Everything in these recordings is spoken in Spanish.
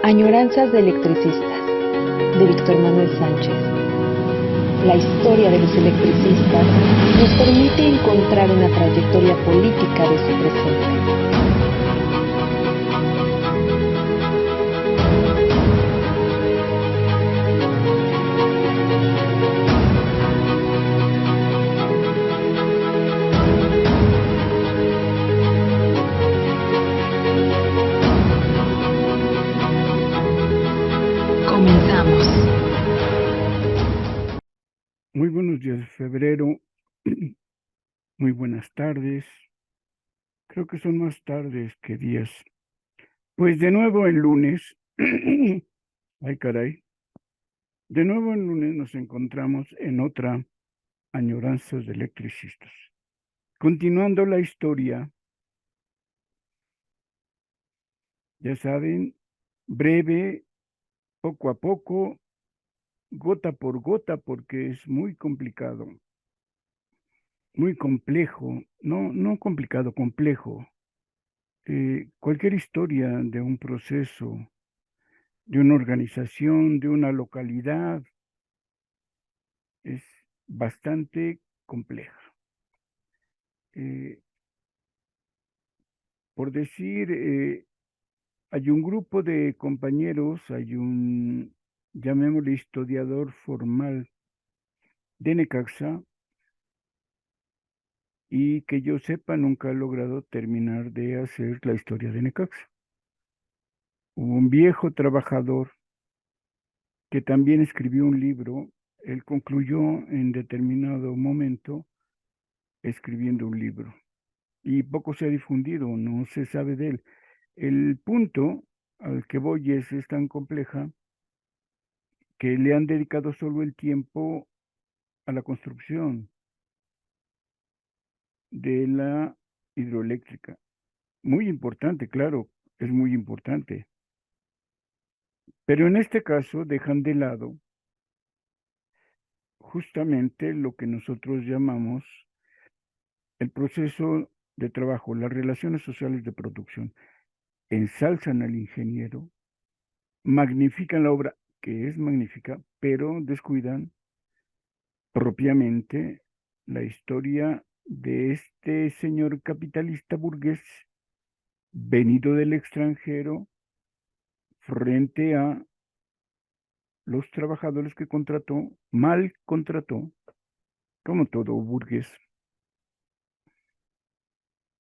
Añoranzas de electricistas, de Víctor Manuel Sánchez. La historia de los electricistas nos permite encontrar una trayectoria política de su presente. Comenzamos. Muy buenos días de febrero, muy buenas tardes, creo que son más tardes que días. Pues de nuevo el lunes, ay caray, de nuevo el lunes nos encontramos en otra Añoranzas de Electricistas. Continuando la historia, ya saben, breve, poco a poco, gota por gota, porque es muy complicado, muy complejo, no complicado, complejo. Cualquier historia de un proceso, de una organización, de una localidad, es bastante compleja. Por decir, hay un grupo de compañeros, hay un, llamémosle historiador formal de Necaxa, y que yo sepa nunca ha logrado terminar de hacer la historia de Necaxa. Hubo un viejo trabajador que también escribió un libro. Él concluyó en determinado momento escribiendo un libro y poco se ha difundido, no se sabe de él. El punto al que voy es tan compleja que le han dedicado solo el tiempo a la construcción de la hidroeléctrica. Muy importante, claro, es muy importante. Pero en este caso dejan de lado justamente lo que nosotros llamamos el proceso de trabajo, las relaciones sociales de producción. Ensalzan al ingeniero, magnifican la obra, que es magnífica, pero descuidan propiamente la historia de este señor capitalista burgués venido del extranjero frente a los trabajadores que contrató, mal contrató, como todo burgués.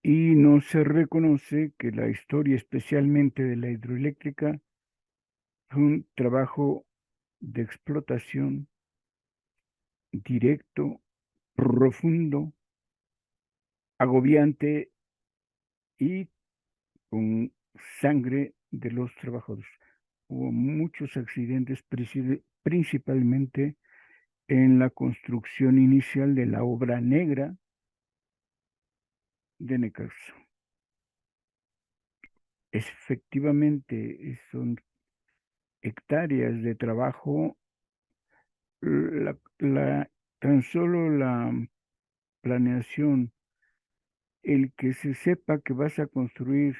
Y no se reconoce que la historia, especialmente de la hidroeléctrica, fue un trabajo de explotación directo, profundo, agobiante y con sangre de los trabajadores. Hubo muchos accidentes, principalmente en la construcción inicial de la obra negra de Necaxa. Efectivamente, son hectáreas de trabajo. Tan solo la planeación, el que se sepa que vas a construir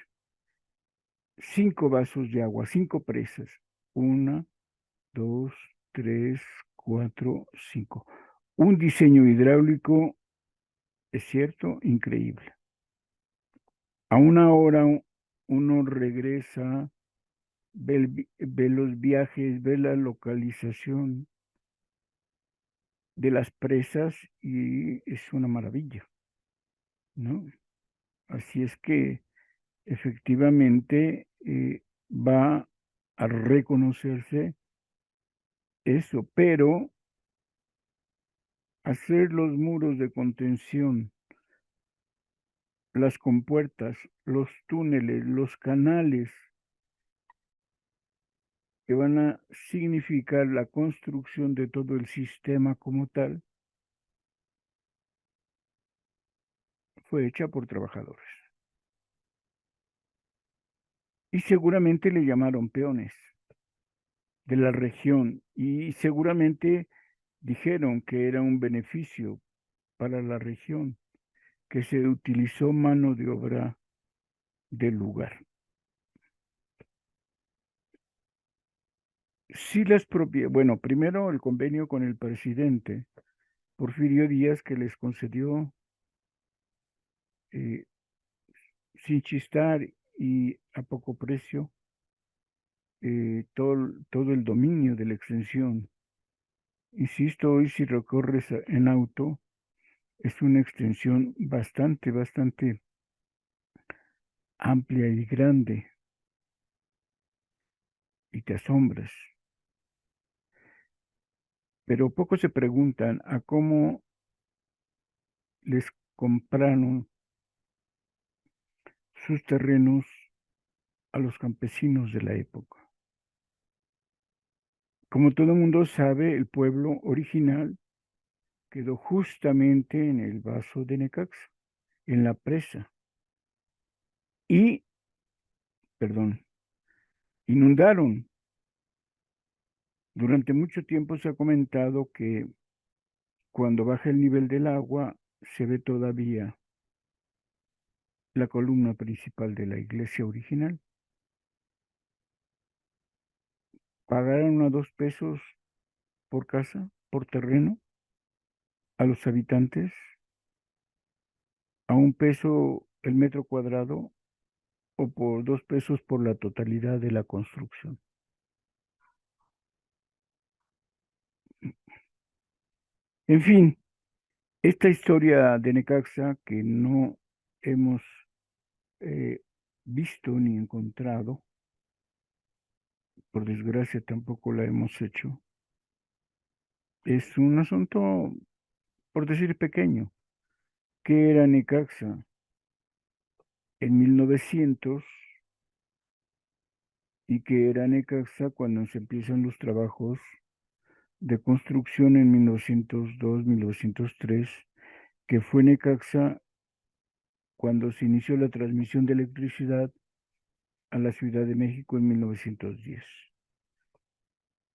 5 vasos de agua, 5 presas, 1, 2, 3, 4, 5. Un diseño hidráulico, es cierto, increíble. A una hora uno regresa, ve los viajes, ve la localización de las presas y es una maravilla, ¿no? Así es que efectivamente va a reconocerse eso, pero hacer los muros de contención, las compuertas, los túneles, los canales que van a significar la construcción de todo el sistema como tal, fue hecha por trabajadores. Y seguramente le llamaron peones de la región y seguramente dijeron que era un beneficio para la región, que se utilizó mano de obra del lugar. sí las propias, bueno, primero el convenio con el presidente Porfirio Díaz que les concedió eh, sin chistar y a poco precio todo el dominio de la extensión. Insisto, hoy si recorres en auto, es una extensión bastante amplia y grande y te asombras. Pero pocos se preguntan a cómo les compraron sus terrenos a los campesinos de la época. Como todo el mundo sabe, el pueblo original quedó justamente en el vaso de Necaxa, en la presa. Y, perdón, inundaron. Durante mucho tiempo se ha comentado que cuando baja el nivel del agua se ve todavía la columna principal de la iglesia original. Pagaron a 2 pesos por casa, por terreno, a los habitantes, a 1 peso el metro cuadrado o por 2 pesos por la totalidad de la construcción. En fin, esta historia de Necaxa que no hemos eh, visto ni encontrado, por desgracia tampoco la hemos hecho, es un asunto, por decir pequeño. ¿Qué era Necaxa? En 1900 y que era Necaxa cuando se empiezan los trabajos de construcción en 1902, 1903, que fue Necaxa cuando se inició la transmisión de electricidad a la Ciudad de México en 1910.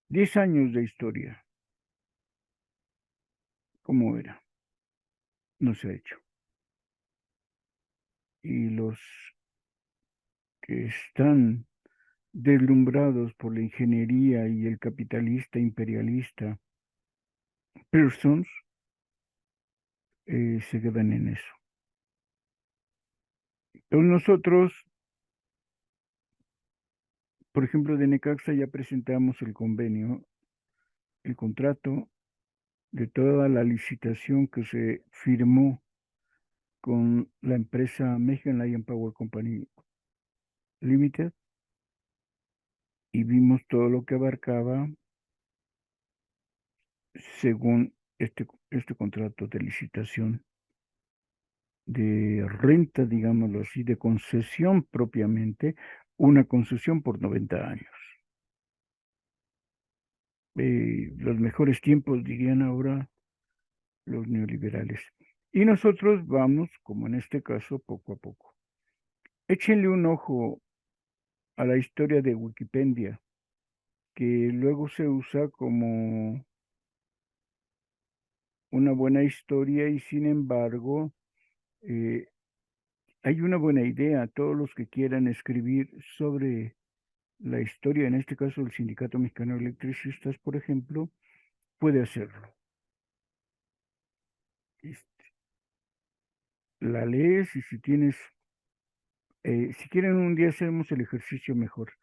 10 años de historia. ¿Cómo era? No se ha hecho. Y los que están deslumbrados por la ingeniería y el capitalista imperialista Pearsons se quedan en eso. Pero nosotros, por ejemplo, de Necaxa ya presentamos el convenio, el contrato de toda la licitación que se firmó con la empresa Mexican Lion Power Company Limited y vimos todo lo que abarcaba según este contrato de licitación de renta, digámoslo así, de concesión propiamente, una concesión por 90 años. Los mejores tiempos, dirían ahora los neoliberales. Y nosotros vamos, como en este caso, poco a poco. Échenle un ojo a la historia de Wikipedia, que luego se usa como una buena historia y sin embargo eh, hay una buena idea. Todos los que quieran escribir sobre la historia, en este caso el Sindicato Mexicano de Electricistas, por ejemplo, puede hacerlo. Este, la lees y si tienes, si quieren un día hacemos el ejercicio mejor.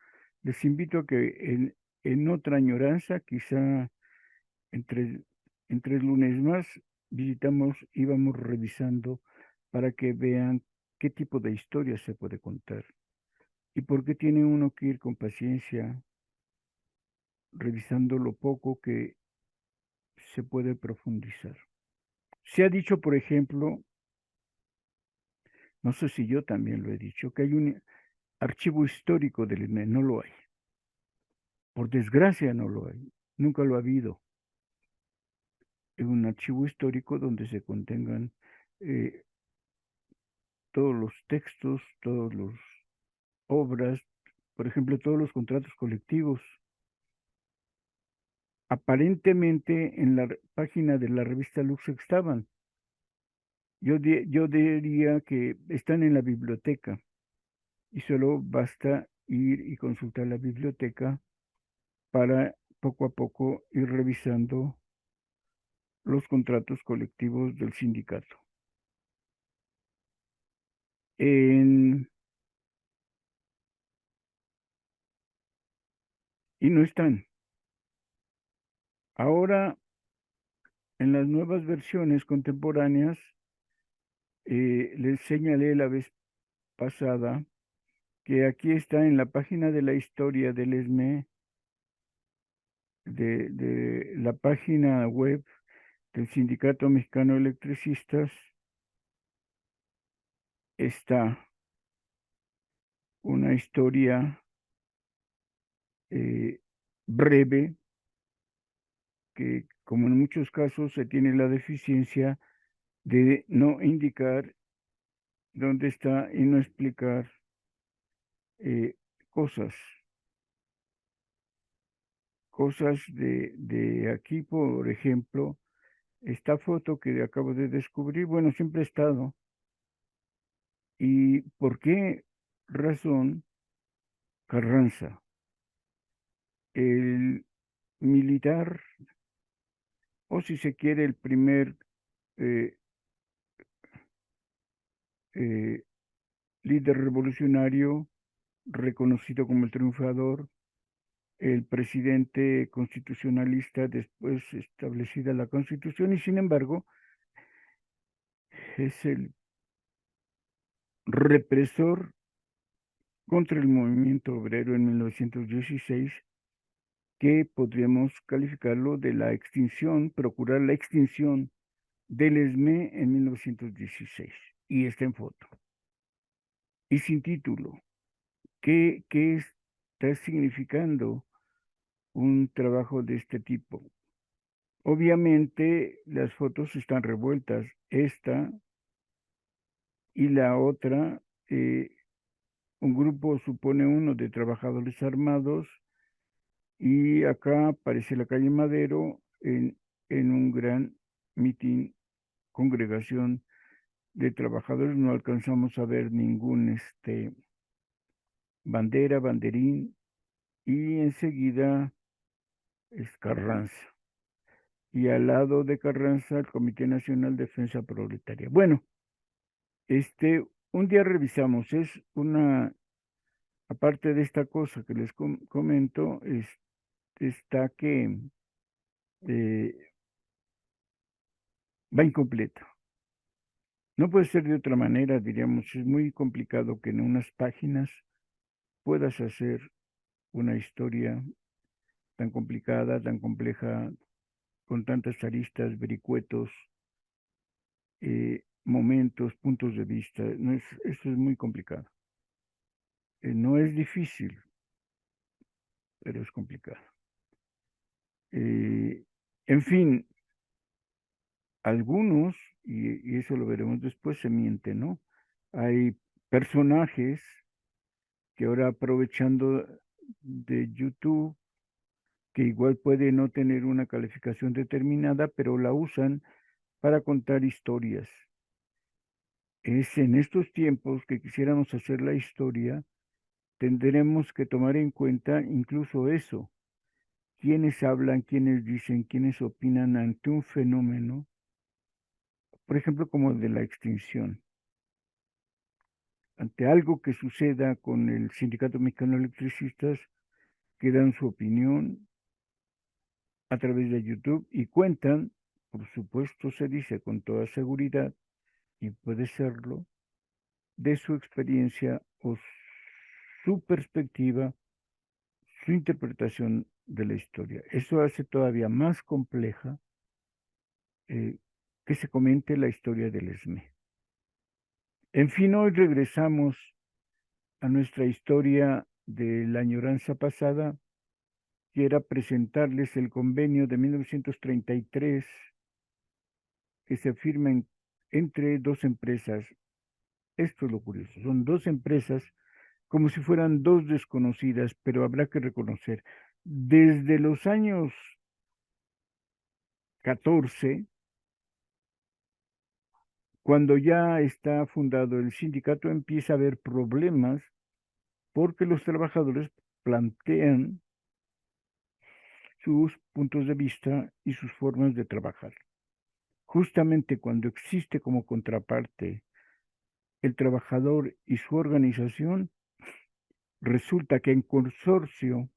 Les invito a que en otra añoranza, quizá en en 3 lunes más, visitamos y vamos revisando para que vean qué tipo de historia se puede contar y por qué tiene uno que ir con paciencia, revisando lo poco que se puede profundizar. Se ha dicho, por ejemplo, no sé si yo también lo he dicho, que hay un archivo histórico del INE, no lo hay. Por desgracia no lo hay, nunca lo ha habido. Es un archivo histórico donde se contengan eh, todos los textos, todas las obras, por ejemplo, todos los contratos colectivos. Aparentemente en la página de la revista Lux estaban. Yo diría que están en la biblioteca y solo basta ir y consultar la biblioteca para poco a poco ir revisando los contratos colectivos del sindicato. Y no están. Ahora, en las nuevas versiones contemporáneas, les señalé la vez pasada que aquí está en la página de la historia del ESME, de la página web del Sindicato Mexicano de Electricistas, está una historia breve que, como en muchos casos, se tiene la deficiencia de no indicar dónde está y no explicar cosas. Cosas de aquí, por ejemplo, esta foto que acabo de descubrir, bueno, siempre ha estado. ¿Y por qué razón Carranza, el militar, o si se quiere, el primer eh, eh, líder revolucionario reconocido como el triunfador, el presidente constitucionalista después establecida la Constitución, y sin embargo es el represor contra el movimiento obrero en 1916, que podríamos calificarlo de la extinción, procurar la extinción del ESME en 1916. Y está en foto. Y sin título. ¿Qué está significando un trabajo de este tipo? Obviamente las fotos están revueltas. Esta y la otra, un grupo, supone uno, de trabajadores armados, y acá aparece la calle Madero en un gran mitin, congregación de trabajadores. No alcanzamos a ver ningún bandera, banderín, y enseguida es Carranza. Y al lado de Carranza, el Comité Nacional de Defensa Proletaria. Bueno, un día revisamos, es una, aparte de esta cosa que les comento, está que eh, va incompleto. No puede ser de otra manera, diríamos, es muy complicado que en unas páginas puedas hacer una historia tan complicada, tan compleja, con tantas aristas, vericuetos, momentos, puntos de vista. No eso es muy complicado. No es difícil, pero es complicado. En fin, algunos, y eso lo veremos después, se mienten, ¿no? Hay personajes que ahora, aprovechando de YouTube, que igual puede no tener una calificación determinada, pero la usan para contar historias. Es en estos tiempos que quisiéramos hacer la historia, tendremos que tomar en cuenta incluso eso, quiénes hablan, quiénes dicen, quiénes opinan ante un fenómeno, por ejemplo, como el de la extinción, ante algo que suceda con el Sindicato Mexicano de Electricistas, que dan su opinión a través de YouTube y cuentan, por supuesto se dice con toda seguridad, y puede serlo, de su experiencia o su perspectiva, su interpretación de la historia. Eso hace todavía más compleja que se comente la historia del ESME. En fin, hoy regresamos a nuestra historia de la añoranza pasada. Quiero presentarles el convenio de 1933 que se firma entre dos empresas. Esto es lo curioso, son dos empresas como si fueran dos desconocidas, pero habrá que reconocer, desde los años 14, cuando ya está fundado el sindicato, empieza a haber problemas porque los trabajadores plantean sus puntos de vista y sus formas de trabajar. Justamente cuando existe como contraparte el trabajador y su organización, resulta que en consorcio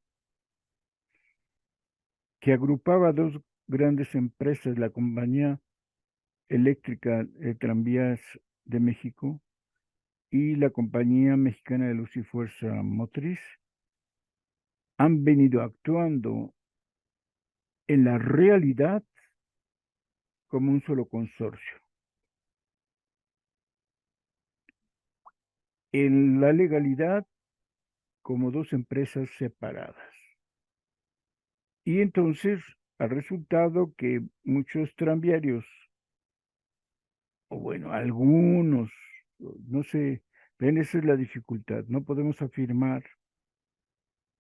que agrupaba dos grandes empresas, la Compañía Eléctrica de Tranvías de México y la Compañía Mexicana de Luz y Fuerza Motriz, han venido actuando en la realidad como un solo consorcio. En la legalidad como dos empresas separadas. Y entonces ha resultado que muchos tranviarios, o bueno, algunos, no sé, ven, esa es la dificultad. No podemos afirmar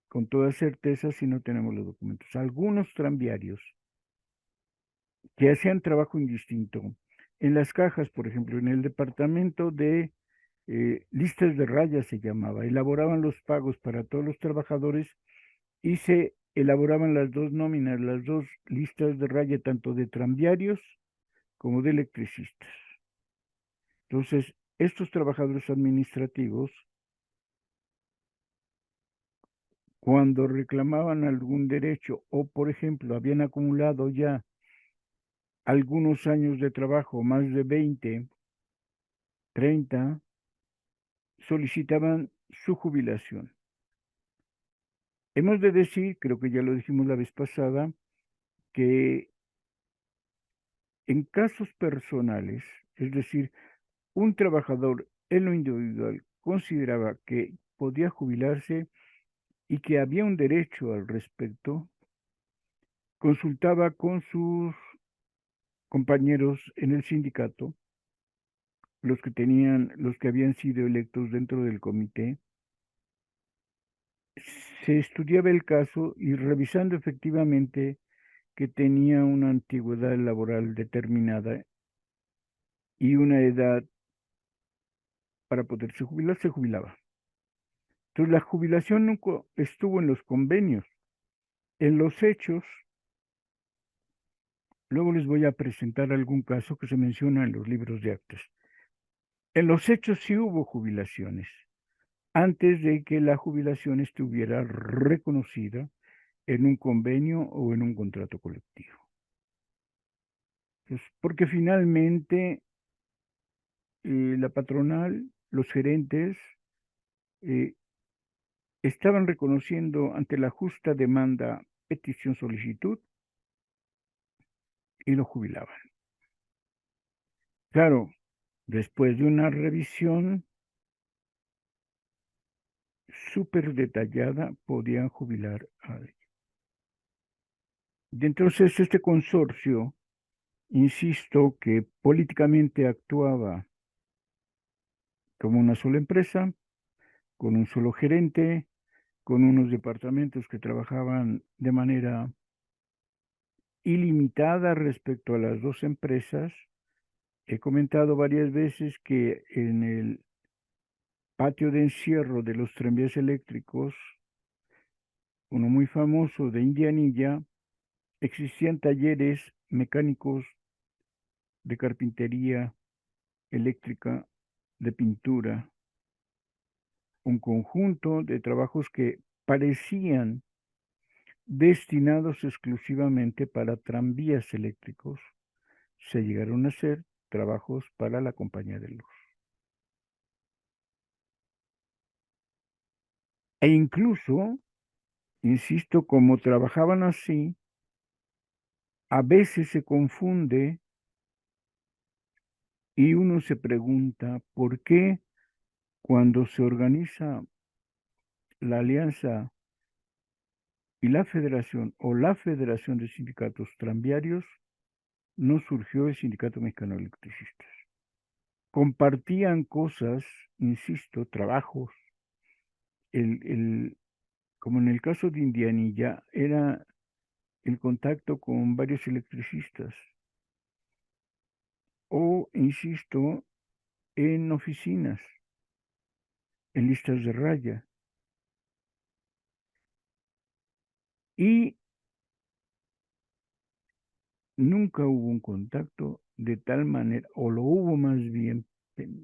con toda certeza si no tenemos los documentos. Algunos tranviarios que hacían trabajo indistinto. En las cajas, por ejemplo, en el departamento de listas de rayas se llamaba, elaboraban los pagos para todos los trabajadores y se elaboraban las dos nóminas, las dos listas de raya, tanto de tranviarios como de electricistas. Entonces, estos trabajadores administrativos, cuando reclamaban algún derecho o, por ejemplo, habían acumulado ya algunos años de trabajo, más de 20, 30, solicitaban su jubilación. Hemos de decir, creo que ya lo dijimos la vez pasada, que en casos personales, es decir, un trabajador en lo individual consideraba que podía jubilarse y que había un derecho al respecto, consultaba con sus compañeros en el sindicato, los que habían sido electos dentro del comité, se estudiaba el caso y revisando efectivamente que tenía una antigüedad laboral determinada y una edad para poderse jubilar, se jubilaba. Entonces la jubilación nunca estuvo en los convenios. En los hechos, luego les voy a presentar algún caso que se menciona en los libros de actas. En los hechos sí hubo jubilaciones, antes de que la jubilación estuviera reconocida en un convenio o en un contrato colectivo. Entonces, porque finalmente la patronal, los gerentes, eh, estaban reconociendo ante la justa demanda, petición, solicitud y lo jubilaban. Claro, después de una revisión súper detallada, podían jubilar a alguien. Y entonces este consorcio, insisto, que políticamente actuaba como una sola empresa, con un solo gerente, con unos departamentos que trabajaban de manera ilimitada respecto a las dos empresas. He comentado varias veces que en el patio de encierro de los tranvías eléctricos, uno muy famoso de Indianilla, existían talleres mecánicos de carpintería eléctrica, de pintura, un conjunto de trabajos que parecían destinados exclusivamente para tranvías eléctricos, se llegaron a hacer trabajos para la compañía de luz. E incluso, insisto, como trabajaban así, a veces se confunde y uno se pregunta por qué cuando se organiza la alianza y la federación o la Federación de Sindicatos Tranviarios, no surgió el Sindicato Mexicano de Electricistas. Compartían cosas, insisto, trabajos. Como en el caso de Indianilla, era el contacto con varios electricistas. O, insisto, en oficinas, en listas de raya. Y nunca hubo un contacto de tal manera, o lo hubo más bien,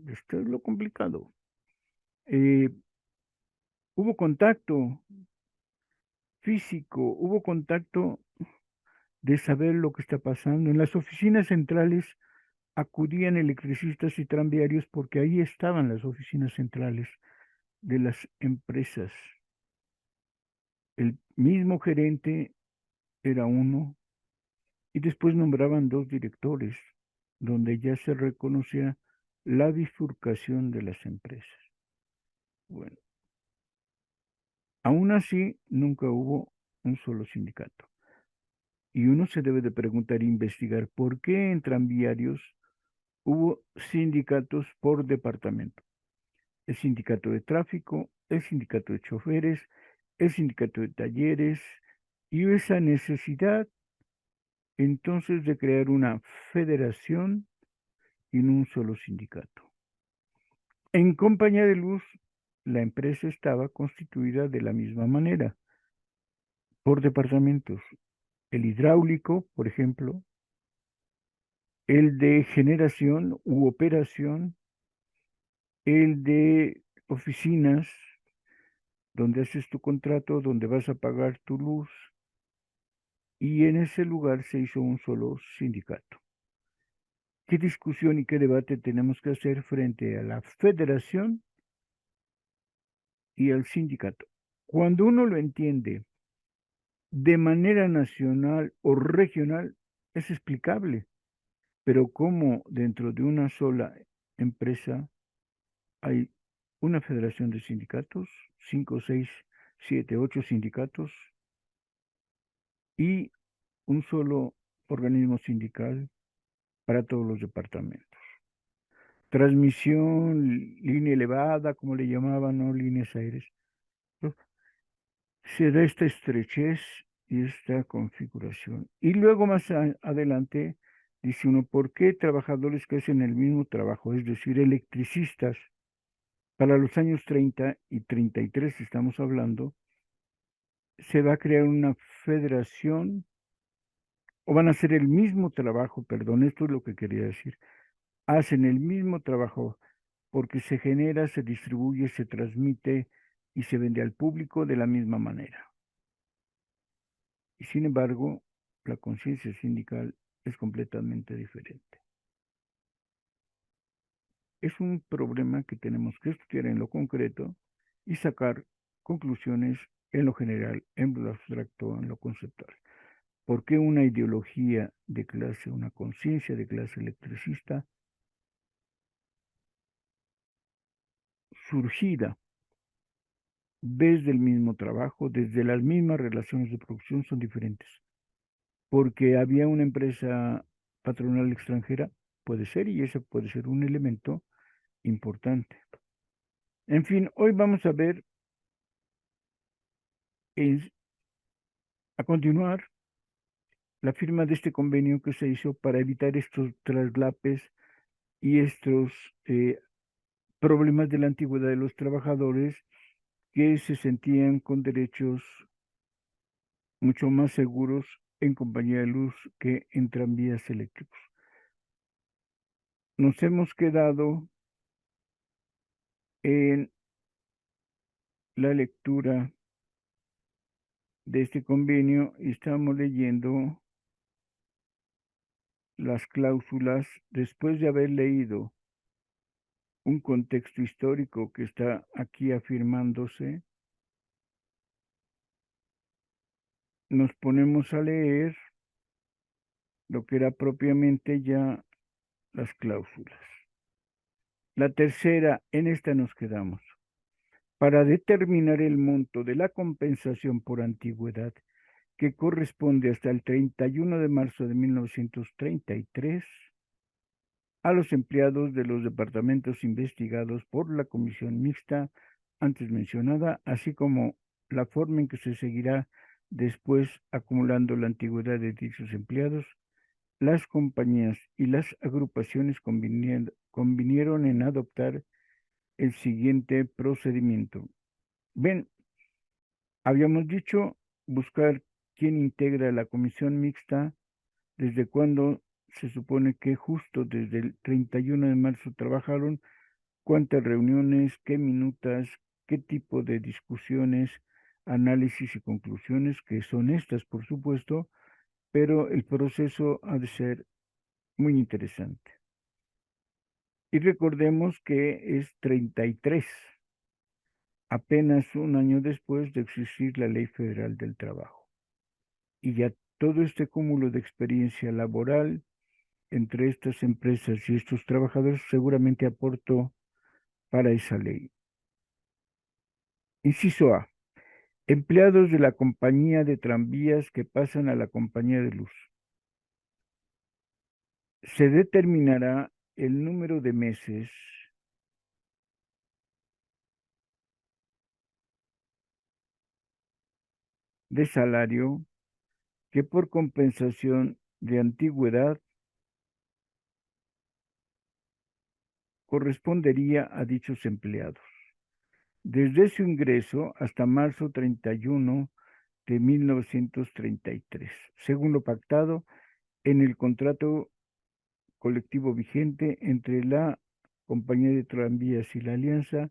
esto es lo complicado. Hubo contacto físico, hubo contacto de saber lo que está pasando. En las oficinas centrales acudían electricistas y tranviarios porque ahí estaban las oficinas centrales de las empresas. El mismo gerente era uno y después nombraban dos directores, donde ya se reconocía la bifurcación de las empresas. Bueno, aún así nunca hubo un solo sindicato. Y uno se debe de preguntar e investigar por qué en tranviarios hubo sindicatos por departamento. El sindicato de tráfico, el sindicato de choferes, el sindicato de talleres, y esa necesidad entonces de crear una federación en un solo sindicato. En Compañía de Luz, la empresa estaba constituida de la misma manera, por departamentos. El hidráulico, por ejemplo, el de generación u operación, el de oficinas, donde haces tu contrato, donde vas a pagar tu luz, y en ese lugar se hizo un solo sindicato. ¿Qué discusión y qué debate tenemos que hacer frente a la federación y al sindicato? Cuando uno lo entiende de manera nacional o regional, es explicable, pero ¿cómo dentro de una sola empresa hay una federación de sindicatos, 5, 6, 7, 8 sindicatos y un solo organismo sindical para todos los departamentos? Transmisión, línea elevada, como le llamaban, no líneas aéreas. ¿No? Se da esta estrechez y esta configuración. Y luego más adelante dice uno, ¿por qué trabajadores que hacen el mismo trabajo? Es decir, electricistas, para los años 30 y 33 estamos hablando, se va a crear una federación o van a hacer el mismo trabajo, perdón, esto es lo que quería decir, hacen el mismo trabajo porque se genera, se distribuye, se transmite y se vende al público de la misma manera. Y sin embargo, la conciencia sindical es completamente diferente. Es un problema que tenemos que estudiar en lo concreto y sacar conclusiones en lo general, en lo abstracto, en lo conceptual. ¿Por qué una ideología de clase, una conciencia de clase electricista surgida desde el mismo trabajo, desde las mismas relaciones de producción son diferentes? Porque había una empresa patronal extranjera, puede ser, y ese puede ser un elemento importante. En fin, hoy vamos a ver, a continuar, la firma de este convenio que se hizo para evitar estos traslapes y estos problemas de la antigüedad de los trabajadores que se sentían con derechos mucho más seguros en compañía de luz que en tranvías eléctricos. Nos hemos quedado en la lectura de este convenio y estamos leyendo las cláusulas después de haber leído un contexto histórico que está aquí afirmándose. Nos ponemos a leer lo que era propiamente ya las cláusulas. La tercera, en esta nos quedamos. Para determinar el monto de la compensación por antigüedad que corresponde hasta el 31 de marzo de 1933 a los empleados de los departamentos investigados por la comisión mixta antes mencionada, así como la forma en que se seguirá después acumulando la antigüedad de dichos empleados, las compañías y las agrupaciones convinieron en adoptar el siguiente procedimiento. Ven, habíamos dicho buscar quién integra la comisión mixta desde cuándo se supone que justo desde el 31 de marzo trabajaron, cuántas reuniones, qué minutas, qué tipo de discusiones, análisis y conclusiones, que son estas, por supuesto, pero el proceso ha de ser muy interesante. Y recordemos que es 33, apenas un año después de existir la Ley Federal del Trabajo. Y ya todo este cúmulo de experiencia laboral entre estas empresas y estos trabajadores seguramente aportó para esa ley. Inciso A. Empleados de la compañía de tranvías que pasan a la compañía de luz. Se determinará el número de meses de salario que por compensación de antigüedad correspondería a dichos empleados, desde su ingreso hasta marzo 31 de 1933, según lo pactado en el contrato colectivo vigente entre la Compañía de Tranvías y la Alianza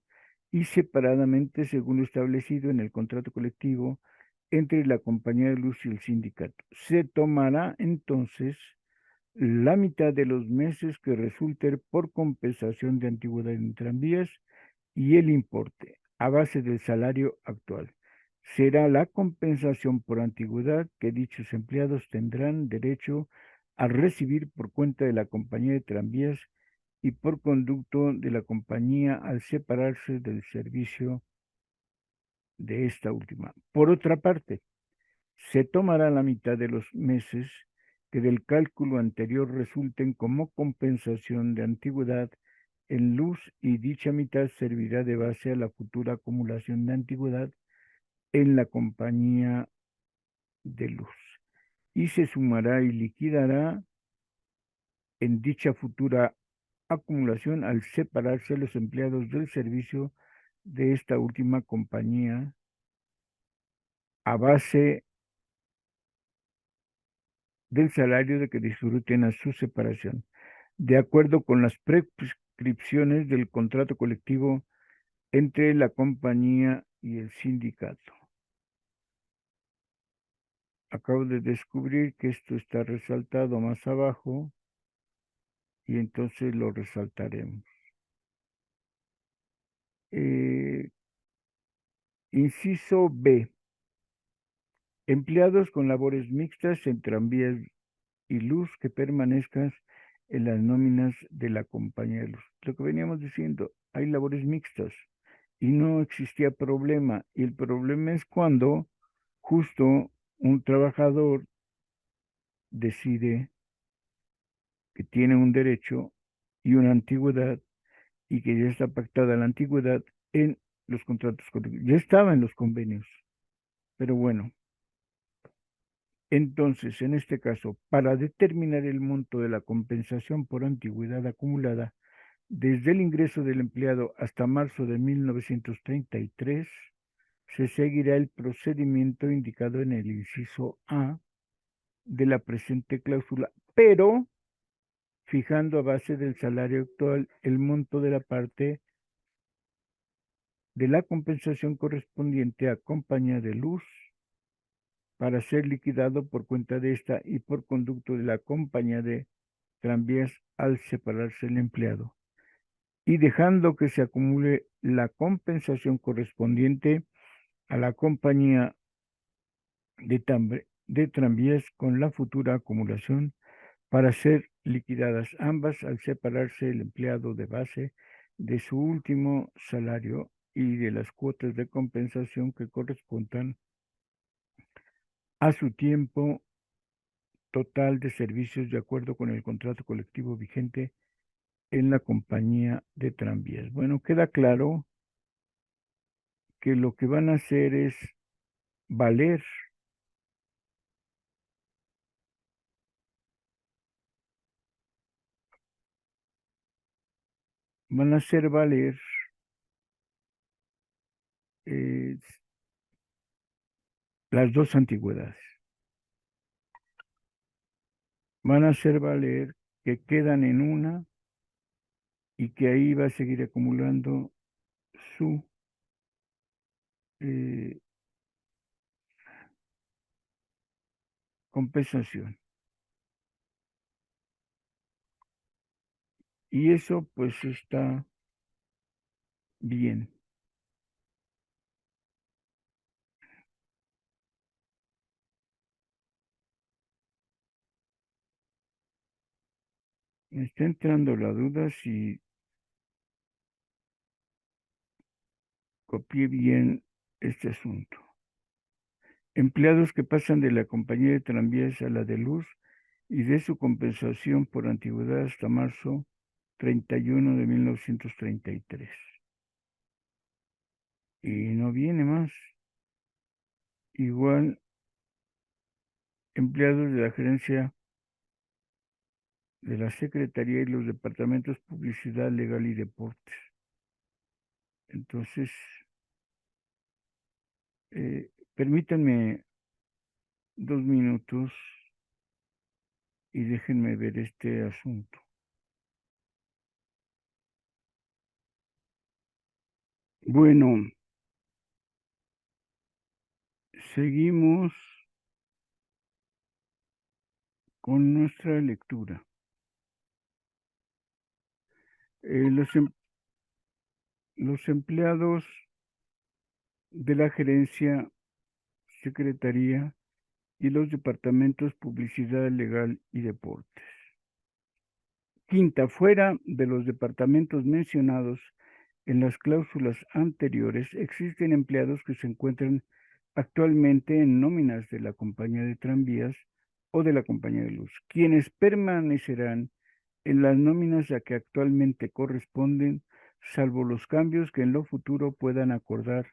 y separadamente según lo establecido en el contrato colectivo entre la Compañía de Luz y el sindicato. Se tomará entonces la mitad de los meses que resulten por compensación de antigüedad en tranvías y el importe a base del salario actual. Será la compensación por antigüedad que dichos empleados tendrán derecho a recibir por cuenta de la compañía de tranvías y por conducto de la compañía al separarse del servicio de esta última. Por otra parte, se tomará la mitad de los meses que del cálculo anterior resulten como compensación de antigüedad en luz y dicha mitad servirá de base a la futura acumulación de antigüedad en la compañía de luz y se sumará y liquidará en dicha futura acumulación al separarse los empleados del servicio de esta última compañía a base del salario de que disfruten a su separación, de acuerdo con las prescripciones del contrato colectivo entre la compañía y el sindicato. Acabo de descubrir que esto está resaltado más abajo y entonces lo resaltaremos. Inciso B. Empleados con labores mixtas en tranvías y luz que permanezcan en las nóminas de la compañía de luz. Lo que veníamos diciendo, hay labores mixtas y no existía problema. Y el problema es cuando justo un trabajador decide que tiene un derecho y una antigüedad y que ya está pactada la antigüedad en los contratos colectivos. Ya estaba en los convenios, pero bueno. Entonces, en este caso, para determinar el monto de la compensación por antigüedad acumulada desde el ingreso del empleado hasta marzo de 1933, se seguirá el procedimiento indicado en el inciso A de la presente cláusula, pero fijando a base del salario actual el monto de la parte de la compensación correspondiente a compañía de luz para ser liquidado por cuenta de esta y por conducto de la compañía de tranvías al separarse el empleado, y dejando que se acumule la compensación correspondiente a la compañía de tranvías con la futura acumulación para ser liquidadas ambas al separarse el empleado de base de su último salario y de las cuotas de compensación que correspondan a su tiempo total de servicios de acuerdo con el contrato colectivo vigente en la compañía de tranvías. Bueno, queda claro que lo que van a hacer es valer, van a hacer valer eh, las dos antigüedades. van a hacer valer que quedan en una y que ahí va a seguir acumulando su eh, compensación. Y eso pues está bien. Me está entrando la duda si copié bien este asunto. Empleados que pasan de la compañía de tranvías a la de luz y de su compensación por antigüedad hasta marzo 31 de 1933. Y no viene más. Igual, empleados de la gerencia de la Secretaría y los departamentos Publicidad, Legal y Deportes. Entonces, permítanme 2 minutos y déjenme ver este asunto. Bueno, seguimos con nuestra lectura. Los empleados de la gerencia, secretaría y los departamentos Publicidad, Legal y Deportes. Quinta, fuera de los departamentos mencionados en las cláusulas anteriores, existen empleados que se encuentran actualmente en nóminas de la compañía de tranvías o de la compañía de luz, quienes permanecerán en las nóminas a que actualmente corresponden, salvo los cambios que en lo futuro puedan acordar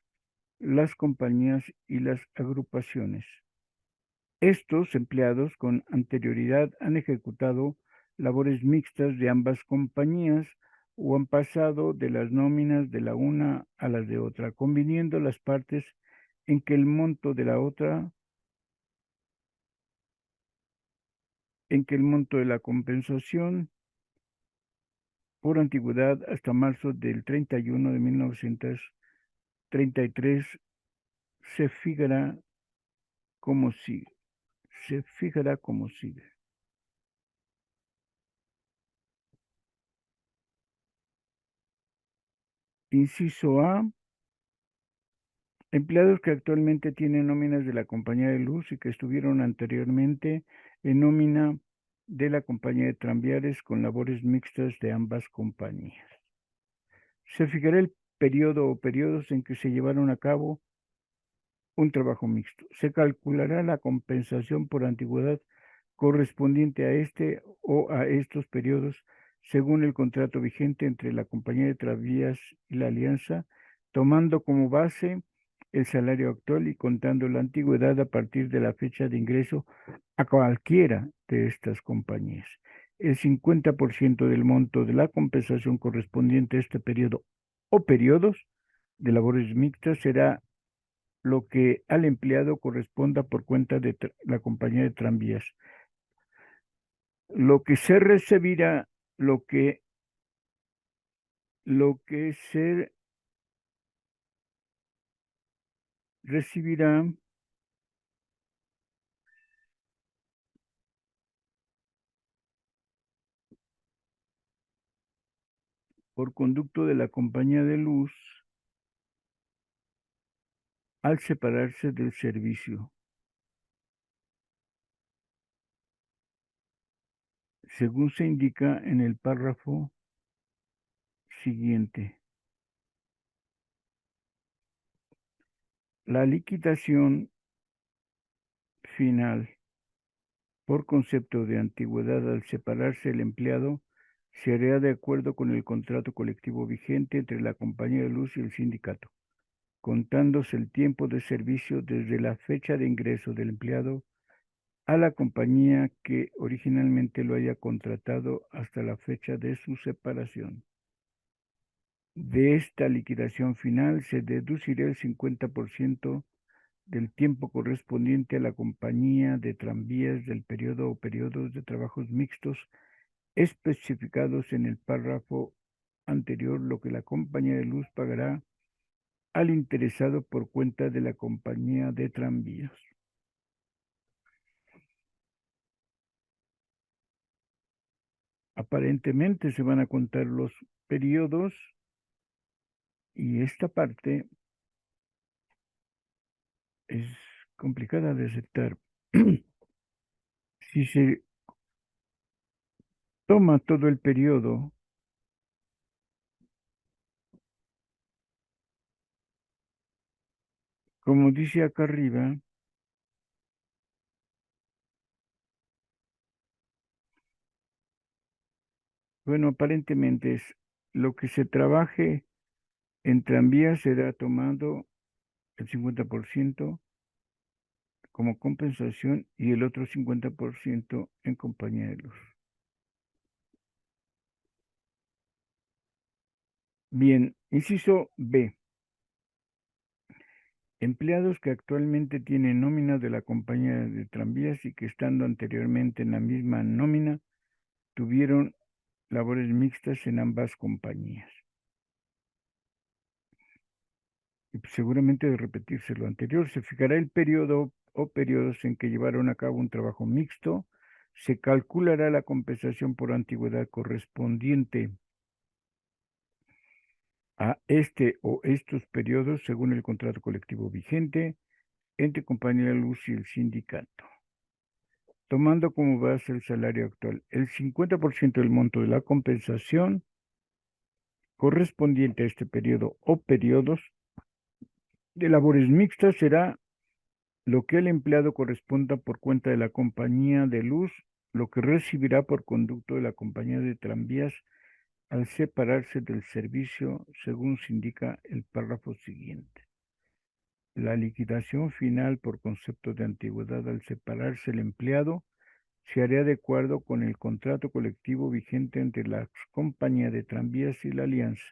las compañías y las agrupaciones. Estos empleados con anterioridad han ejecutado labores mixtas de ambas compañías o han pasado de las nóminas de la una a las de otra, conviniendo las partes en que el monto de la otra, en que el monto de la compensación por antigüedad hasta marzo del 31 de 1933 se fijará como sigue. Se fijará como sigue. Inciso A. Empleados que actualmente tienen nóminas de la compañía de luz y que estuvieron anteriormente en nómina de la compañía de tranviares con labores mixtas de ambas compañías. Se fijará el periodo o periodos en que se llevaron a cabo un trabajo mixto. Se calculará la compensación por antigüedad correspondiente a este o a estos periodos según el contrato vigente entre la compañía de tranvías y la alianza, tomando como base el salario actual y contando la antigüedad a partir de la fecha de ingreso a cualquiera de estas compañías. El 50% del monto de la compensación correspondiente a este periodo o periodos de labores mixtas será lo que al empleado corresponda por cuenta de la compañía de tranvías. Lo que se recibirá, lo que se recibirá por conducto de la compañía de luz al separarse del servicio, según se indica en el párrafo siguiente. La liquidación final por concepto de antigüedad al separarse el empleado se hará de acuerdo con el contrato colectivo vigente entre la compañía de luz y el sindicato, contándose el tiempo de servicio desde la fecha de ingreso del empleado a la compañía que originalmente lo haya contratado hasta la fecha de su separación. De esta liquidación final se deducirá el 50% del tiempo correspondiente a la compañía de tranvías del periodo o periodos de trabajos mixtos especificados en el párrafo anterior, lo que la compañía de luz pagará al interesado por cuenta de la compañía de tranvías. Aparentemente se van a contar los periodos y esta parte es complicada de aceptar. Si se toma todo el periodo, como dice acá arriba, bueno, aparentemente es lo que se trabaje en tranvías será tomado el 50% como compensación y el otro 50% en compañía de luz. Bien, inciso B. Empleados que actualmente tienen nómina de la compañía de tranvías y que estando anteriormente en la misma nómina tuvieron labores mixtas en ambas compañías. Y seguramente de repetirse lo anterior, se fijará el periodo o periodos en que llevaron a cabo un trabajo mixto, se calculará la compensación por antigüedad correspondiente a este o estos periodos según el contrato colectivo vigente entre compañía de luz y el sindicato, tomando como base el salario actual. El 50% del monto de la compensación correspondiente a este periodo o periodos de labores mixtas será lo que el empleado corresponda por cuenta de la compañía de luz, lo que recibirá por conducto de la compañía de tranvías al separarse del servicio, según se indica el párrafo siguiente. La liquidación final por concepto de antigüedad al separarse el empleado se hará de acuerdo con el contrato colectivo vigente entre la compañía de tranvías y la alianza,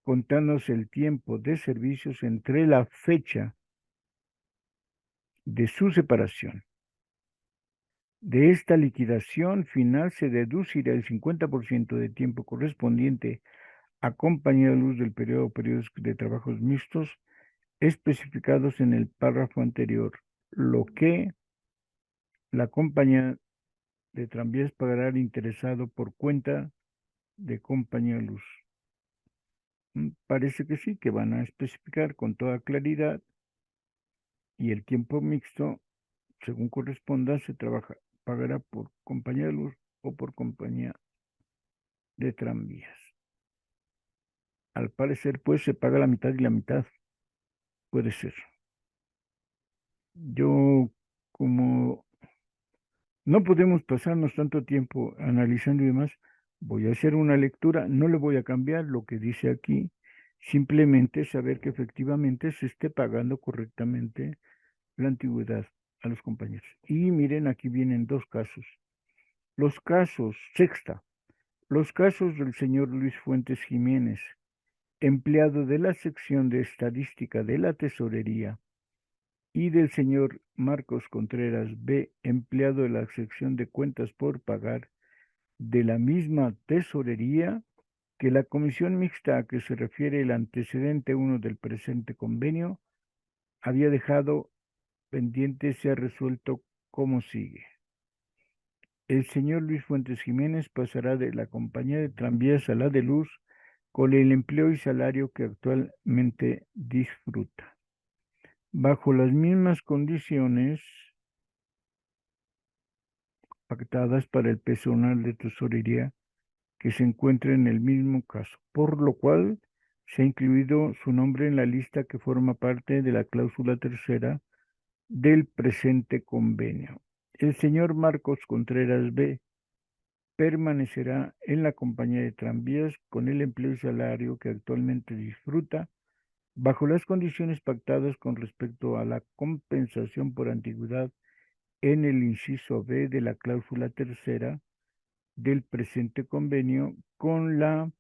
contándose el tiempo de servicios entre la fecha de su separación. De esta liquidación final se deducirá el 50% de tiempo correspondiente a compañía de luz del periodo o periodos de trabajos mixtos especificados en el párrafo anterior, lo que la compañía de tranvías pagará al interesado por cuenta de compañía de luz. Parece que sí, que van a especificar con toda claridad y el tiempo mixto, según corresponda, se pagará por compañía de luz o por compañía de tranvías. Al parecer, pues, se paga la mitad y la mitad. Puede ser. Yo, como no podemos pasarnos tanto tiempo analizando y demás, voy a hacer una lectura, no le voy a cambiar lo que dice aquí, simplemente saber que efectivamente se esté pagando correctamente la antigüedad a los compañeros. Y miren, aquí vienen dos casos. Los casos, sexta, los casos del señor Luis Fuentes Jiménez, empleado de la sección de estadística de la tesorería, y del señor Marcos Contreras B., empleado de la sección de cuentas por pagar de la misma tesorería, que la comisión mixta a que se refiere el antecedente 1 del presente convenio había dejado pendiente sea resuelto como sigue. El señor Luis Fuentes Jiménez pasará de la compañía de tranvías a la de luz con el empleo y salario que actualmente disfruta, bajo las mismas condiciones pactadas para el personal de tesorería que se encuentra en el mismo caso, por lo cual se ha incluido su nombre en la lista que forma parte de la cláusula tercera del presente convenio. El señor Marcos Contreras B. permanecerá en la compañía de tranvías con el empleo y salario que actualmente disfruta, bajo las condiciones pactadas con respecto a la compensación por antigüedad en el inciso B de la cláusula tercera del presente convenio, con la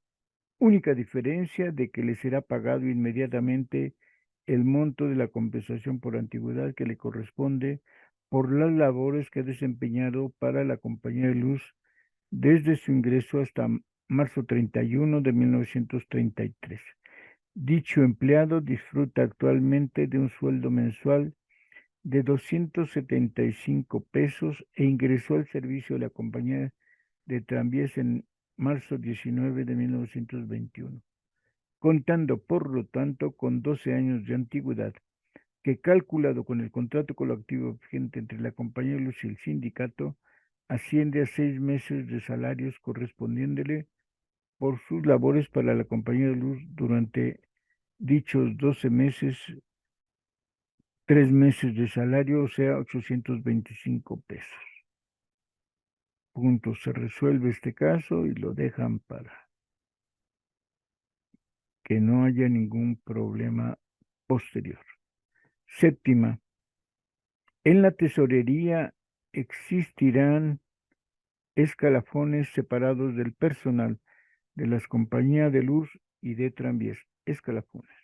única diferencia de que le será pagado inmediatamente el monto de la compensación por antigüedad que le corresponde por las labores que ha desempeñado para la compañía de luz desde su ingreso hasta marzo 31 de 1933. Dicho empleado disfruta actualmente de un sueldo mensual de 275 pesos e ingresó al servicio de la compañía de tranvías en marzo 19 de 1921, contando por lo tanto con 12 años de antigüedad, que calculado con el contrato colectivo vigente entre la compañía de luz y el sindicato, asciende a 6 meses de salarios correspondiéndole por sus labores para la compañía de luz durante dichos 12 meses, 3 meses de salario, o sea, 825 pesos. Punto. Se resuelve este caso y lo dejan para que no haya ningún problema posterior. Séptima, en la tesorería existirán escalafones separados del personal de las compañías de luz y de tranvías. Escalafones.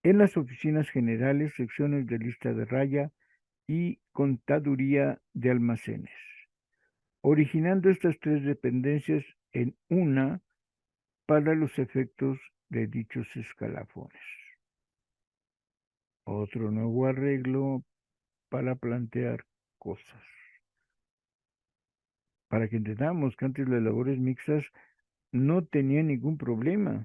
En las oficinas generales, secciones de lista de raya y contaduría de almacenes, originando estas tres dependencias en una para los efectos de dichos escalafones. Otro nuevo arreglo para plantear cosas. Para que entendamos que antes las labores mixtas no tenían ningún problema.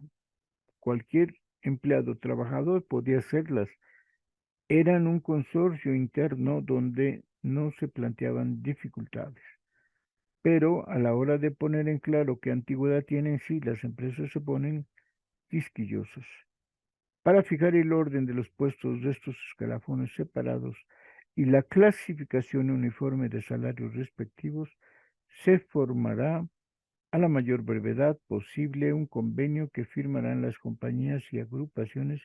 Cualquier empleado trabajador podía hacerlas. Eran un consorcio interno donde no se planteaban dificultades. Pero a la hora de poner en claro qué antigüedad tienen, sí, las empresas se ponen quisquillosas. Para fijar el orden de los puestos de estos escalafones separados y la clasificación uniforme de salarios respectivos, se formará a la mayor brevedad posible un convenio que firmarán las compañías y agrupaciones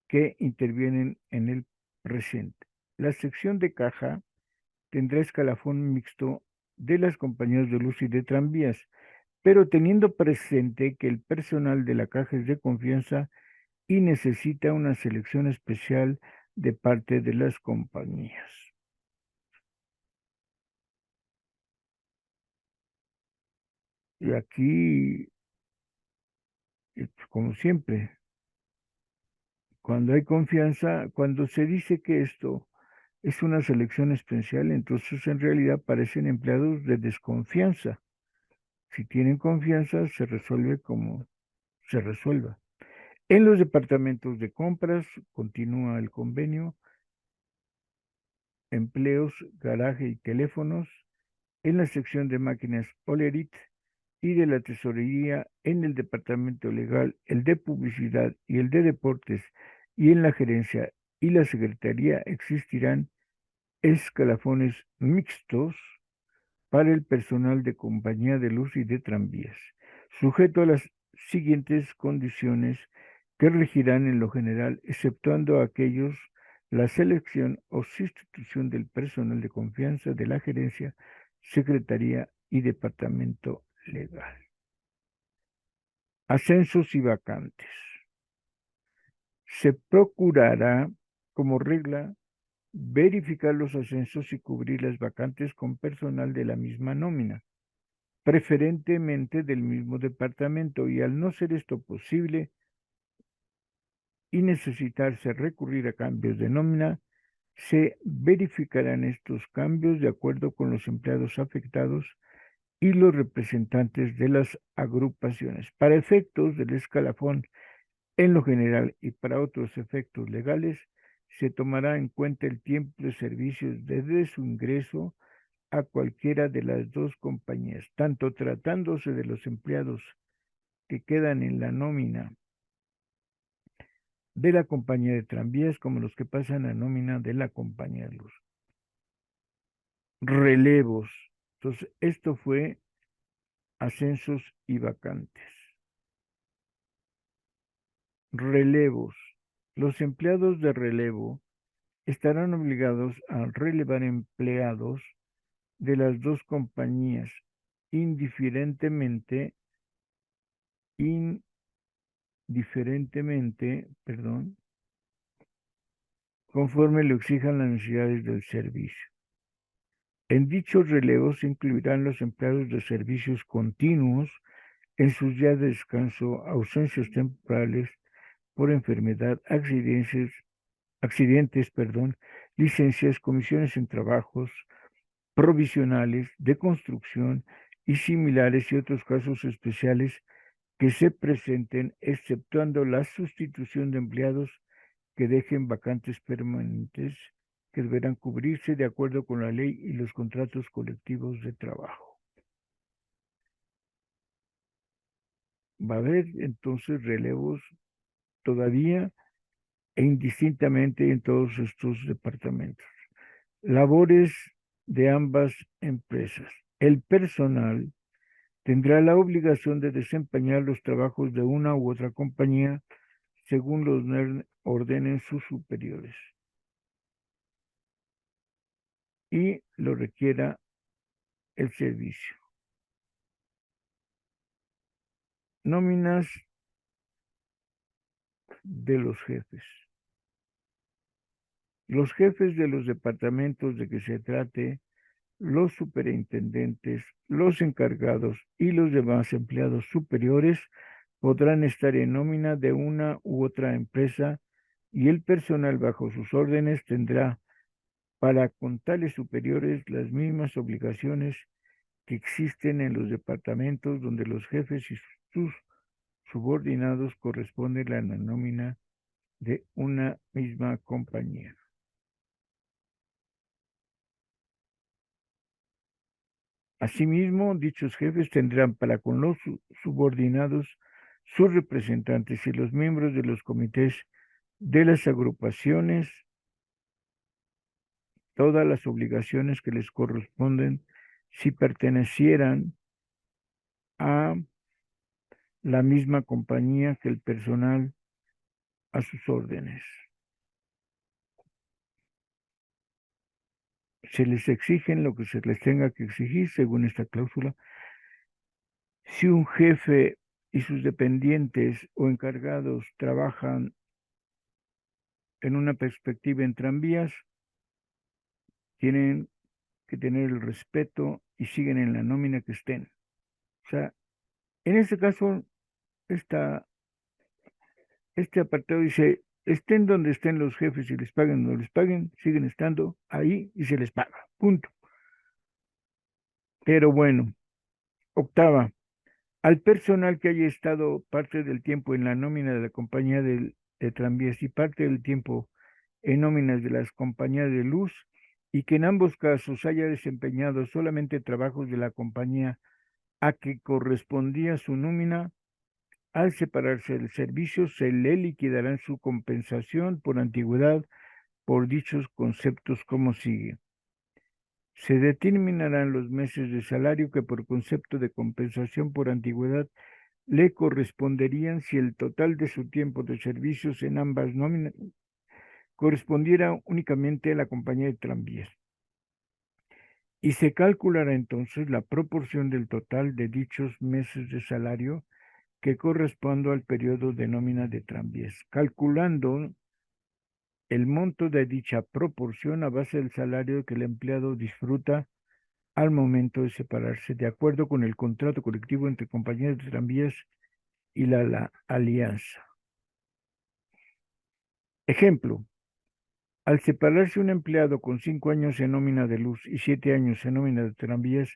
que intervienen en el presente. La sección de caja tendrá escalafón mixto de las compañías de luz y de tranvías, pero teniendo presente que el personal de la caja es de confianza y necesita una selección especial de parte de las compañías. Y aquí, como siempre, cuando hay confianza, cuando se dice que esto es una selección especial, entonces en realidad parecen empleados de desconfianza. Si tienen confianza, se resuelve como se resuelva. En los departamentos de compras continúa el convenio, empleos, garaje y teléfonos. En la sección de máquinas Olerit y de la tesorería, en el departamento legal, el de publicidad y el de deportes, y en la gerencia y la secretaría existirán escalafones mixtos para el personal de compañía de luz y de tranvías, sujeto a las siguientes condiciones que regirán en lo general, exceptuando aquellos la selección o sustitución del personal de confianza de la gerencia, secretaría y departamento legal. Ascensos y vacantes. Se procurará, como regla, verificar los ascensos y cubrir las vacantes con personal de la misma nómina, preferentemente del mismo departamento, y al no ser esto posible y necesitarse recurrir a cambios de nómina, se verificarán estos cambios de acuerdo con los empleados afectados y los representantes de las agrupaciones. Para efectos del escalafón en lo general y para otros efectos legales, se tomará en cuenta el tiempo de servicios desde su ingreso a cualquiera de las dos compañías, tanto tratándose de los empleados que quedan en la nómina de la compañía de tranvías como los que pasan a nómina de la compañía de luz. Relevos. Entonces, esto fue ascensos y vacantes. Relevos. Los empleados de relevo estarán obligados a relevar empleados de las dos compañías indiferentemente, perdón, conforme lo exijan las necesidades del servicio. En dichos relevos se incluirán los empleados de servicios continuos en sus días de descanso, ausencias temporales por enfermedad, accidentes, licencias, comisiones en trabajos provisionales, de construcción y similares y otros casos especiales que se presenten, exceptuando la sustitución de empleados que dejen vacantes permanentes que deberán cubrirse de acuerdo con la ley y los contratos colectivos de trabajo. Va a haber entonces relevos todavía e indistintamente en todos estos departamentos. Labores de ambas empresas. El personal tendrá la obligación de desempeñar los trabajos de una u otra compañía según los ordenen sus superiores y lo requiera el servicio. Nóminas de los jefes. Los jefes de los departamentos de que se trate, los superintendentes, los encargados y los demás empleados superiores podrán estar en nómina de una u otra empresa y el personal bajo sus órdenes tendrá para con tales superiores las mismas obligaciones que existen en los departamentos donde los jefes y sus subordinados corresponden a la nómina de una misma compañía. Asimismo, dichos jefes tendrán para con los subordinados, sus representantes y los miembros de los comités de las agrupaciones todas las obligaciones que les corresponden si pertenecieran a la misma compañía que el personal a sus órdenes. Se les exigen lo que se les tenga que exigir según esta cláusula. Si un jefe y sus dependientes o encargados trabajan en una perspectiva en tranvías, tienen que tener el respeto y siguen en la nómina que estén. O sea, en este caso, este apartado dice, estén donde estén los jefes y les paguen donde les paguen, siguen estando ahí y se les paga. Punto. Pero bueno, octava, al personal que haya estado parte del tiempo en la nómina de la compañía de tranvías y parte del tiempo en nóminas de las compañías de luz y que en ambos casos haya desempeñado solamente trabajos de la compañía a que correspondía su nómina, al separarse del servicio se le liquidará su compensación por antigüedad por dichos conceptos como sigue. Se determinarán los meses de salario que por concepto de compensación por antigüedad le corresponderían si el total de su tiempo de servicios en ambas nóminas correspondiera únicamente a la compañía de tranvías. Y se calculará entonces la proporción del total de dichos meses de salario que corresponde al periodo de nómina de tranvías, calculando el monto de dicha proporción a base del salario que el empleado disfruta al momento de separarse, de acuerdo con el contrato colectivo entre compañías de tranvías y la alianza. Ejemplo, al separarse un empleado con 5 años en nómina de luz y 7 años en nómina de tranvías,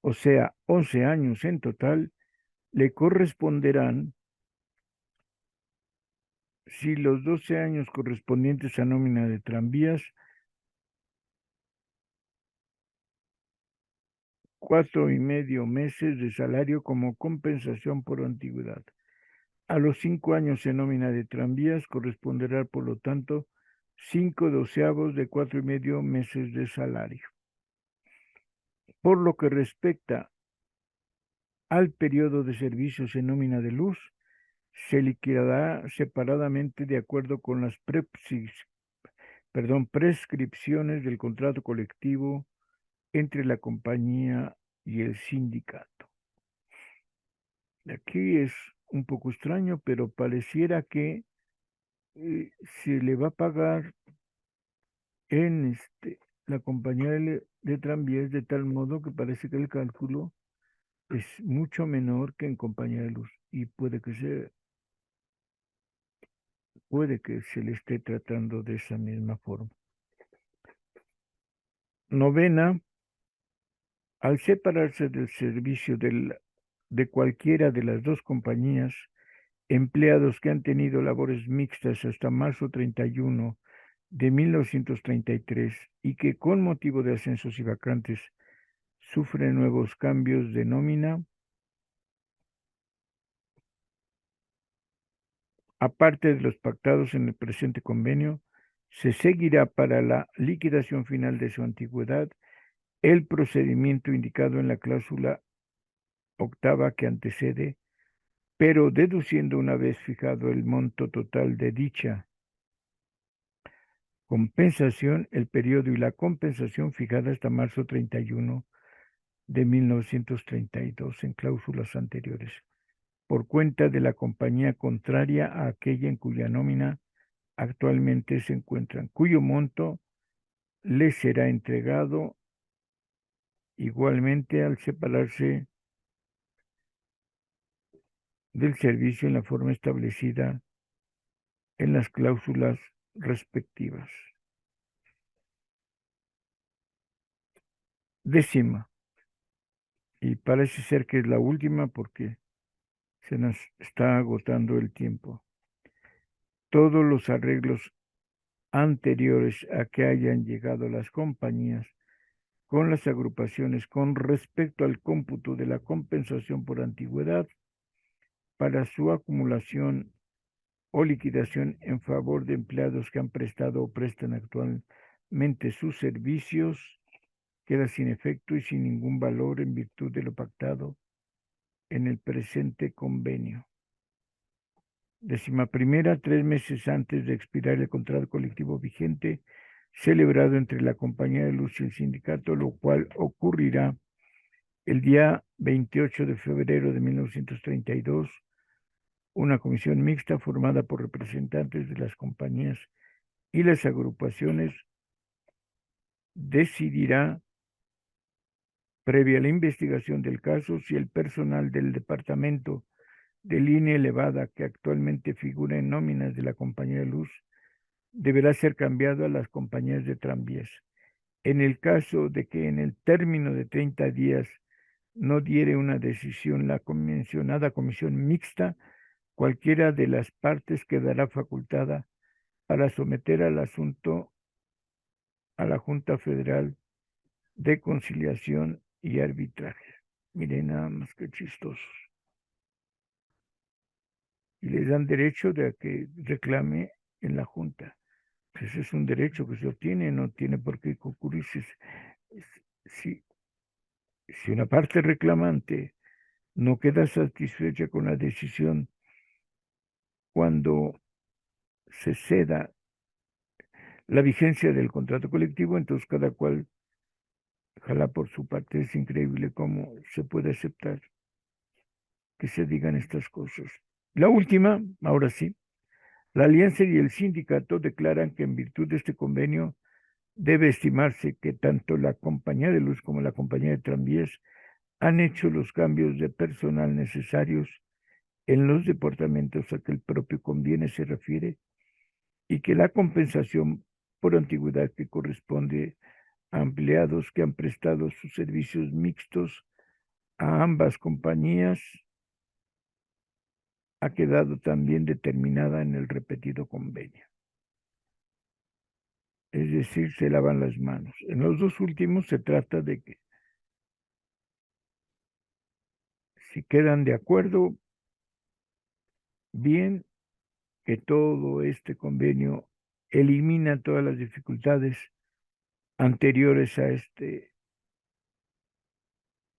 o sea, 11 años en total, le corresponderán, si los 12 años correspondientes a nómina de tranvías, 4,5 meses de salario como compensación por antigüedad. A los 5 años en nómina de tranvías corresponderá, por lo tanto, 5/12 de 4,5 meses de salario. Por lo que respecta al periodo de servicios en nómina de luz, se liquidará separadamente de acuerdo con las prescripciones del contrato colectivo entre la compañía y el sindicato. Aquí es un poco extraño, pero pareciera que se le va a pagar en la compañía de tranvías, de tal modo que parece que el cálculo es mucho menor que en compañía de luz y puede que se le esté tratando de esa misma forma. Novena, al separarse del servicio de cualquiera de las dos compañías, empleados que han tenido labores mixtas hasta marzo 31 de 1933 y que con motivo de ascensos y vacantes sufren nuevos cambios de nómina, aparte de los pactados en el presente convenio, se seguirá para la liquidación final de su antigüedad el procedimiento indicado en la cláusula octava que antecede, pero deduciendo una vez fijado el monto total de dicha compensación, el periodo y la compensación fijada hasta marzo 31 de 1932 en cláusulas anteriores, por cuenta de la compañía contraria a aquella en cuya nómina actualmente se encuentran, cuyo monto les será entregado igualmente al separarse del servicio en la forma establecida en las cláusulas respectivas. Décima, y parece ser que es la última porque se nos está agotando el tiempo. Todos los arreglos anteriores a que hayan llegado las compañías con las agrupaciones con respecto al cómputo de la compensación por antigüedad para su acumulación o liquidación en favor de empleados que han prestado o prestan actualmente sus servicios, queda sin efecto y sin ningún valor en virtud de lo pactado en el presente convenio. 11ª, 3 meses antes de expirar el contrato colectivo vigente celebrado entre la Compañía de Luz y el sindicato, lo cual ocurrirá el día 28 de febrero de 1932, una comisión mixta formada por representantes de las compañías y las agrupaciones decidirá, previa a la investigación del caso, si el personal del departamento de línea elevada que actualmente figura en nóminas de la Compañía de Luz deberá ser cambiado a las compañías de tranvías. En el caso de que en el término de 30 días no diere una decisión la mencionada comisión mixta, cualquiera de las partes quedará facultada para someter al asunto a la Junta Federal de Conciliación y Arbitraje. Miren nada más que chistosos. Y les dan derecho de a que reclame en la Junta. Pues ese es un derecho que se obtiene, no tiene por qué ocurrirse. Si una parte reclamante no queda satisfecha con la decisión cuando se ceda la vigencia del contrato colectivo, entonces cada cual jala por su parte. Es increíble cómo se puede aceptar que se digan estas cosas. La última, ahora sí, la alianza y el sindicato declaran que en virtud de este convenio debe estimarse que tanto la compañía de luz como la compañía de tranvías han hecho los cambios de personal necesarios en los departamentos a que el propio convenio se refiere y que la compensación por antigüedad que corresponde a empleados que han prestado sus servicios mixtos a ambas compañías ha quedado también determinada en el repetido convenio. Es decir, se lavan las manos. En los dos últimos se trata de que si quedan de acuerdo, bien, que todo este convenio elimina todas las dificultades anteriores a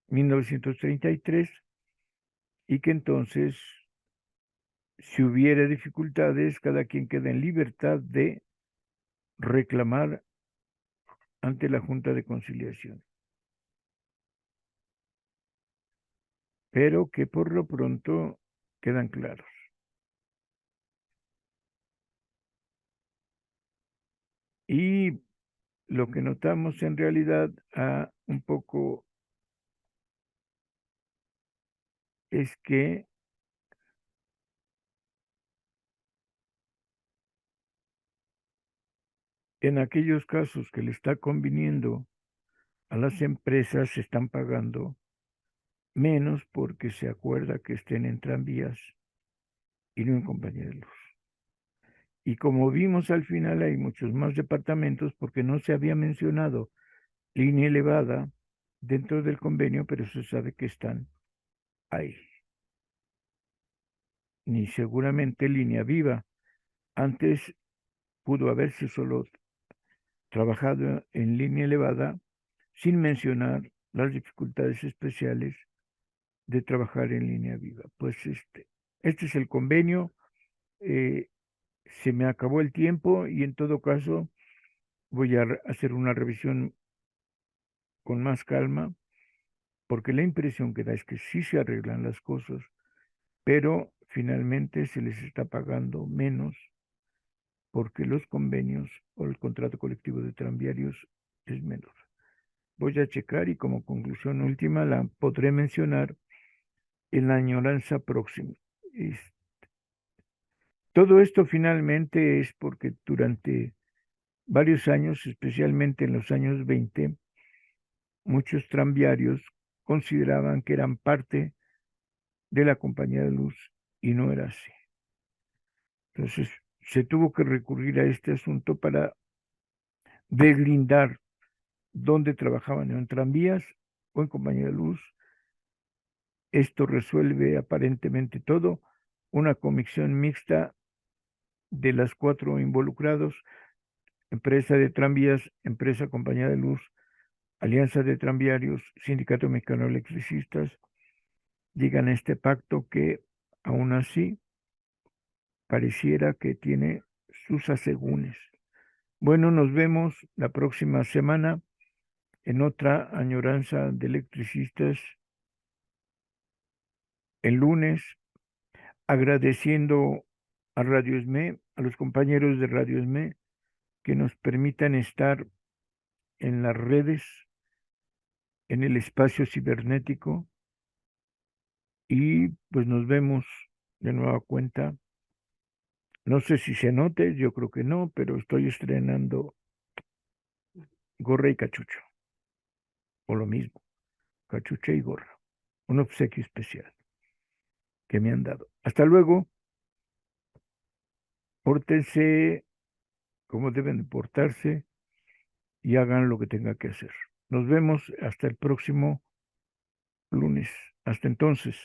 1933 y que entonces, si hubiera dificultades, cada quien queda en libertad de reclamar ante la Junta de Conciliación. Pero que por lo pronto quedan claros. Y lo que notamos en realidad un poco es que en aquellos casos que le está conviniendo a las empresas, se están pagando menos porque se acuerda que estén en tranvías y no en compañía de luz. Y como vimos al final, hay muchos más departamentos porque no se había mencionado línea elevada dentro del convenio, pero se sabe que están ahí. Ni seguramente línea viva. Antes pudo haberse solo trabajado en línea elevada sin mencionar las dificultades especiales de trabajar en línea viva. Pues este es el convenio. eh, Se me acabó el tiempo y en todo caso voy a hacer una revisión con más calma, porque la impresión que da es que sí se arreglan las cosas, pero finalmente se les está pagando menos porque los convenios o el contrato colectivo de tranviarios es menor. Voy a checar y como conclusión última la podré mencionar en la añoranza próxima. Todo esto finalmente es porque durante varios años, especialmente en los años 20, muchos tranviarios consideraban que eran parte de la compañía de luz y no era así. Entonces, se tuvo que recurrir a este asunto para deslindar dónde trabajaban en tranvías o en compañía de luz. Esto resuelve aparentemente todo, una comisión mixta de las cuatro involucrados: empresa de tranvías, empresa compañía de luz, alianza de tranviarios, sindicato mexicano de electricistas, llegan a este pacto que aún así pareciera que tiene sus asegúnes. Bueno, nos vemos la próxima semana en otra añoranza de electricistas el lunes, agradeciendo a Radio ESME, a los compañeros de Radio ESME, que nos permitan estar en las redes, en el espacio cibernético, y pues nos vemos de nueva cuenta. No sé si se note, yo creo que no, pero estoy estrenando gorra y cachucho, o lo mismo, cachucha y gorra, un obsequio especial que me han dado. Hasta luego, pórtense como deben de portarse y hagan lo que tenga que hacer. Nos vemos hasta el próximo lunes. Hasta entonces.